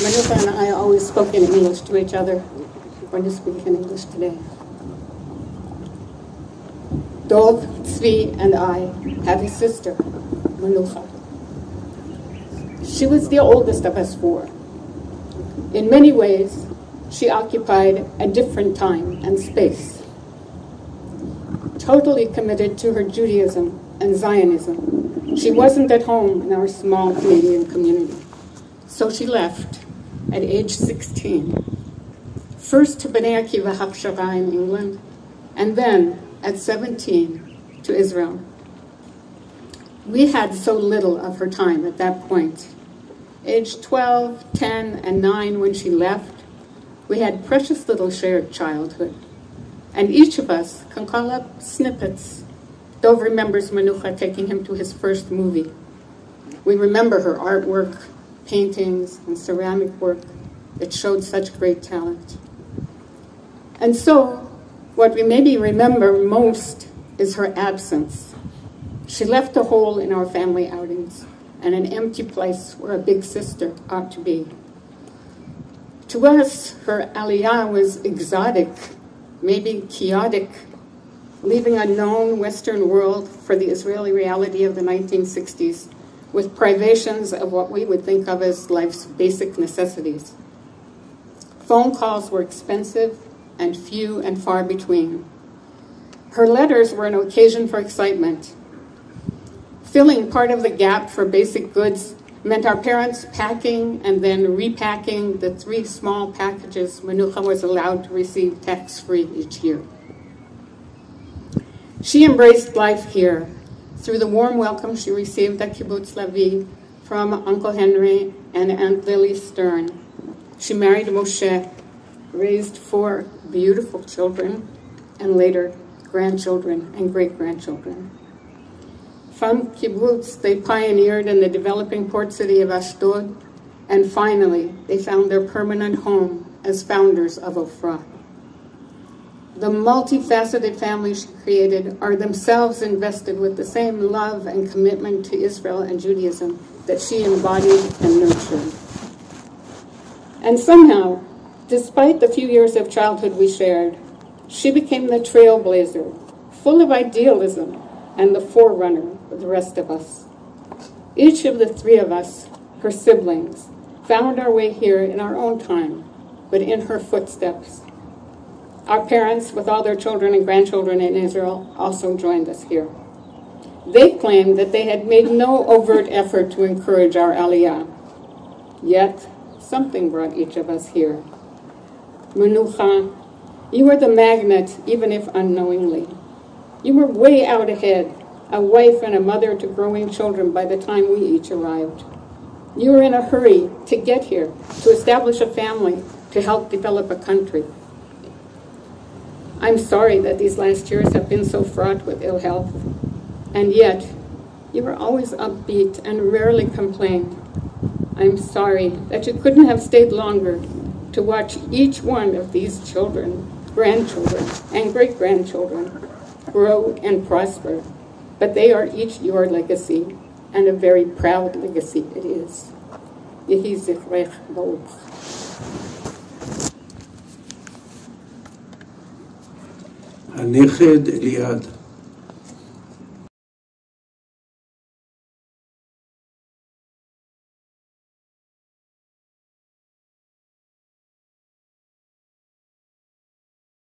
Menocha and I always spoke in English to each other. We're going to speak in English today. Dov, Tzvi, and I have a sister, Menocha. She was the oldest of us four. In many ways, she occupied a different time and space. Totally committed to her Judaism and Zionism, she wasn't at home in our small Canadian community. So she left at age 16, first to Bnei Akiva Hakshara in England, and then at 17 to Israel. We had so little of her time at that point. Age 12, 10, and 9 when she left, we had precious little shared childhood. And each of us can call up snippets. Dov remembers Menocha taking him to his first movie. We remember her artwork, paintings, and ceramic work that showed such great talent. And so, what we maybe remember most is her absence. She left a hole in our family outings and an empty place where a big sister ought to be. To us, her Aliyah was exotic, maybe chaotic, leaving a known Western world for the Israeli reality of the 1960s, with privations of what we would think of as life's basic necessities. Phone calls were expensive and few and far between. Her letters were an occasion for excitement. Filling part of the gap for basic goods meant our parents packing and then repacking the 3 small packages Menocha was allowed to receive tax-free each year. She embraced life here through the warm welcome she received at Kibbutz Lavi from Uncle Henry and Aunt Lily Stern. She married Moshe, raised 4 beautiful children, and later grandchildren and great-grandchildren. From kibbutz, they pioneered in the developing port city of Ashdod, and finally, they found their permanent home as founders of Cofra. The multifaceted family she created are themselves invested with the same love and commitment to Israel and Judaism that she embodied and nurtured. And somehow, despite the few years of childhood we shared, she became the trailblazer, full of idealism, and the forerunner for the rest of us. Each of the 3 of us, her siblings, found our way here in our own time, but in her footsteps. Our parents, with all their children and grandchildren in Israel, also joined us here. They claimed that they had made no overt effort to encourage our Aliyah. Yet, something brought each of us here. Menocha, you were the magnet, even if unknowingly. You were way out ahead, a wife and a mother to growing children by the time we each arrived. You were in a hurry to get here, to establish a family, to help develop a country. I'm sorry that these last years have been so fraught with ill health, and yet you were always upbeat and rarely complained. I'm sorry that you couldn't have stayed longer to watch each one of these children, grandchildren, and great-grandchildren grow and prosper, but they are each your legacy, and a very proud legacy it is. Yehi zichrech baruch. הנכד אליעד.